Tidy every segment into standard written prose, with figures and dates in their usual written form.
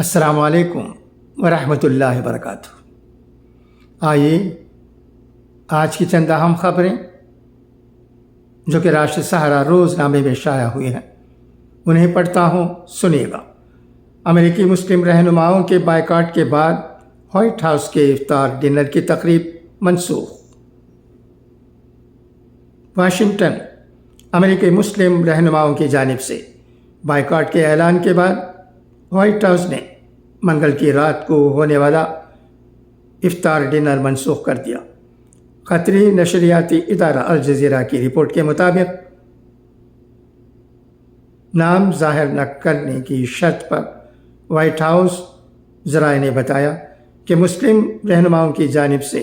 السلام علیکم ورحمۃ اللہ وبرکاتہ۔ آئیے آج کی چند اہم خبریں جو کہ راشد سہارا روز نامے میں شائع ہوئی ہیں انہیں پڑھتا ہوں، سنیے گا۔ امریکی مسلم رہنماؤں کے بائیکاٹ کے بعد وائٹ ہاؤس کے افطار ڈنر کی تقریب منسوخ۔ واشنگٹن۔ امریکی مسلم رہنماؤں کی جانب سے بائیکاٹ کے اعلان کے بعد وائٹ ہاؤس نے منگل کی رات کو ہونے والا افطار ڈنر منسوخ کر دیا۔ قطری نشریاتی ادارہ الجزیرہ کی رپورٹ کے مطابق نام ظاہر نہ کرنے کی شرط پر وائٹ ہاؤس ذرائع نے بتایا کہ مسلم رہنماؤں کی جانب سے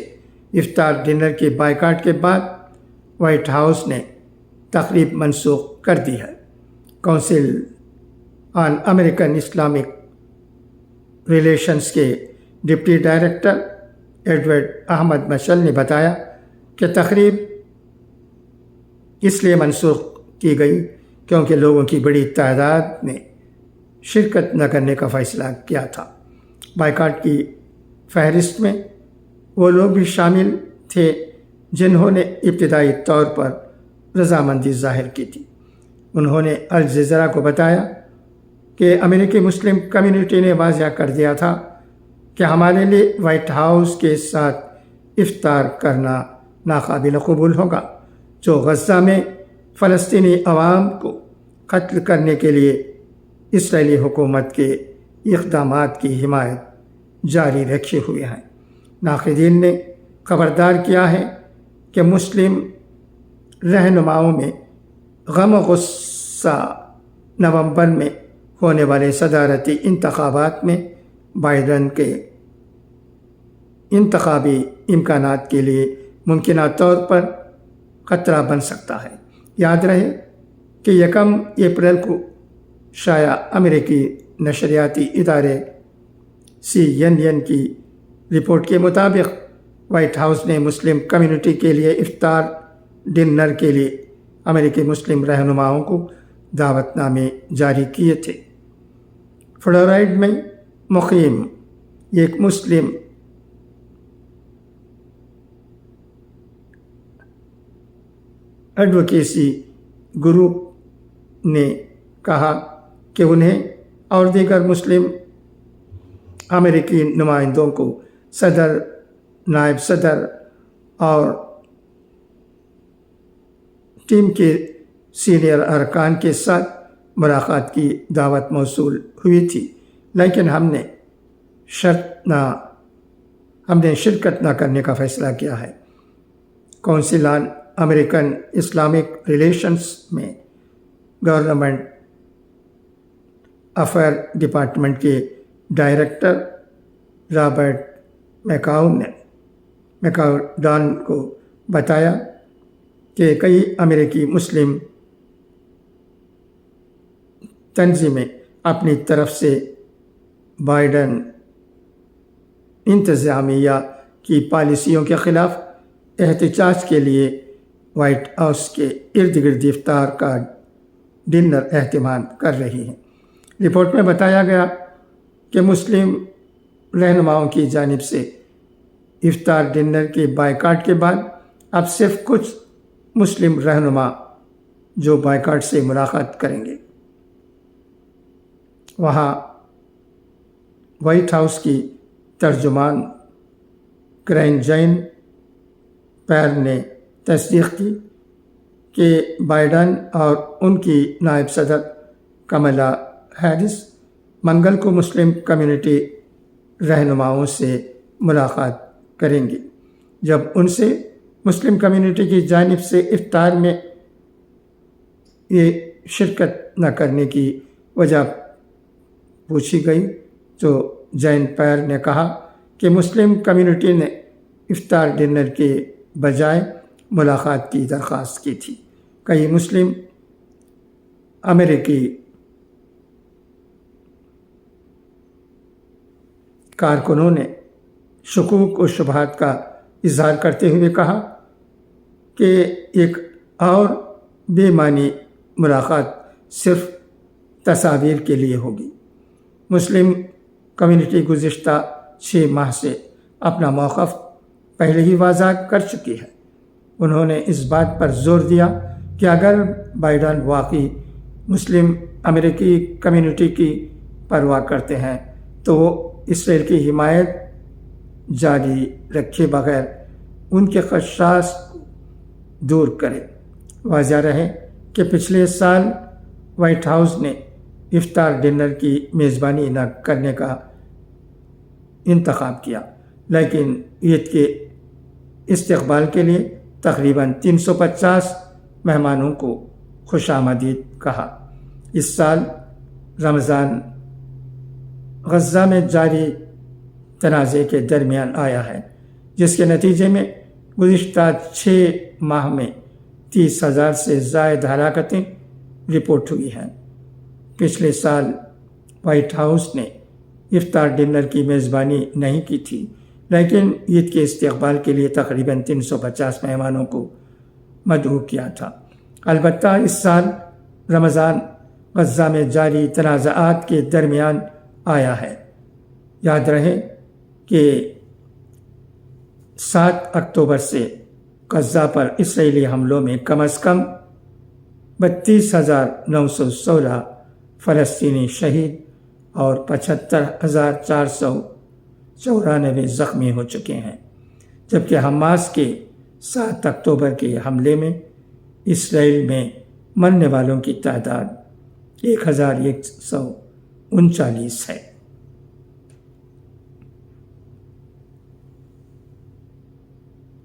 افطار ڈنر کے بائیکاٹ کے بعد وائٹ ہاؤس نے تقریب منسوخ کر دی ہے۔ کونسل آن امریکن اسلامک ریلیشنز کے ڈپٹی ڈائریکٹر ایڈورڈ احمد مشل نے بتایا کہ تقریب اس لیے منسوخ کی گئی کیونکہ لوگوں کی بڑی تعداد نے شرکت نہ کرنے کا فیصلہ کیا تھا۔ بائیکاٹ کی فہرست میں وہ لوگ بھی شامل تھے جنہوں نے ابتدائی طور پر رضامندی ظاہر کی تھی۔ انہوں نے الجزیرہ کو بتایا کہ امریکی مسلم کمیونٹی نے واضح کر دیا تھا کہ ہمارے لیے وائٹ ہاؤس کے ساتھ افطار کرنا ناقابل قبول ہوگا، جو غزہ میں فلسطینی عوام کو قتل کرنے کے لیے اسرائیلی حکومت کے اقدامات کی حمایت جاری رکھے ہوئے ہیں۔ ناقدین نے خبردار کیا ہے کہ مسلم رہنماؤں میں غم و غصہ نومبر میں ہونے والے صدارتی انتخابات میں بائیڈن کے انتخابی امکانات کے لیے ممکنہ طور پر خطرہ بن سکتا ہے۔ یاد رہے کہ 1 اپریل کو شائع امریکی نشریاتی ادارے CNN کی رپورٹ کے مطابق وائٹ ہاؤس نے مسلم کمیونٹی کے لیے افطار ڈنر کے لیے امریکی مسلم رہنماؤں کو دعوت نامے جاری کیے تھے۔ فلورائیڈا میں مقیم ایک مسلم ایڈوکیسی گروپ نے کہا کہ انہیں اور دیگر مسلم امریکی نمائندوں کو صدر، نائب صدر اور ٹیم کے سینئر ارکان کے ساتھ ملاقات کی دعوت موصول ہوئی تھی، لیکن ہم نے شرکت نہ کرنے کا فیصلہ کیا ہے۔ کونسل آن امریکن اسلامک ریلیشنز میں گورنمنٹ افیئر ڈپارٹمنٹ کے ڈائریکٹر رابرٹ میکاؤڈان کو بتایا کہ کئی امریکی مسلم تنظیمیں اپنی طرف سے بائیڈن انتظامیہ کی پالیسیوں کے خلاف احتجاج کے لیے وائٹ ہاؤس کے ارد گرد افطار کا ڈنر اہتمام کر رہی ہیں۔ رپورٹ میں بتایا گیا کہ مسلم رہنماؤں کی جانب سے افطار ڈنر کے بائیکاٹ کے بعد اب صرف کچھ مسلم رہنما جو بائیکاٹ سے ملاقات کریں گے۔ وہاں وائٹ ہاؤس کی ترجمان کرین جین پیئر نے تصدیق کی کہ بائیڈن اور ان کی نائب صدر کملا ہیرس منگل کو مسلم کمیونٹی رہنماؤں سے ملاقات کریں گے۔ جب ان سے مسلم کمیونٹی کی جانب سے افطار میں یہ شرکت نہ کرنے کی وجہ پوچھی گئی تو جین پیئر نے کہا کہ مسلم کمیونٹی نے افطار ڈنر کے بجائے ملاقات کی درخواست کی تھی۔ کئی مسلم امریکی کارکنوں نے شکوک و شبہات کا اظہار کرتے ہوئے کہا کہ ایک اور بے معنی ملاقات صرف تصاویر کے لیے ہوگی۔ مسلم کمیونٹی گزشتہ 6 ماہ سے اپنا موقف پہلے ہی واضح کر چکی ہے۔ انہوں نے اس بات پر زور دیا کہ اگر بائیڈن واقعی مسلم امریکی کمیونٹی کی پرواہ کرتے ہیں تو وہ اسرائیل کی حمایت جاری رکھے بغیر ان کے خدشات دور کرے۔ واضح رہے کہ پچھلے سال وائٹ ہاؤس نے افطار ڈنر کی میزبانی نہ کرنے کا انتخاب کیا، لیکن عید کے استقبال کے لیے تقریباً 350 مہمانوں کو خوش آمدید کہا۔ اس سال رمضان غزہ میں جاری تنازع کے درمیان آیا ہے، جس کے نتیجے میں گزشتہ 6 ماہ میں 30,000 سے زائد ہلاکتیں رپورٹ ہوئی ہیں۔ پچھلے سال وائٹ ہاؤس نے افطار ڈنر کی میزبانی نہیں کی تھی، لیکن عید کے استقبال کے لیے تقریباً 350 مہمانوں کو مدعو کیا تھا۔ البتہ اس سال رمضان غزہ میں جاری تنازعات کے درمیان آیا ہے۔ یاد رہے کہ 7 اکتوبر سے غزہ پر اسرائیلی حملوں میں کم از کم 32,916 فلسطینی شہید اور 75,494 زخمی ہو چکے ہیں، جبکہ حماس کے 7 اکتوبر کے حملے میں اسرائیل میں مرنے والوں کی تعداد 1,139 ہے۔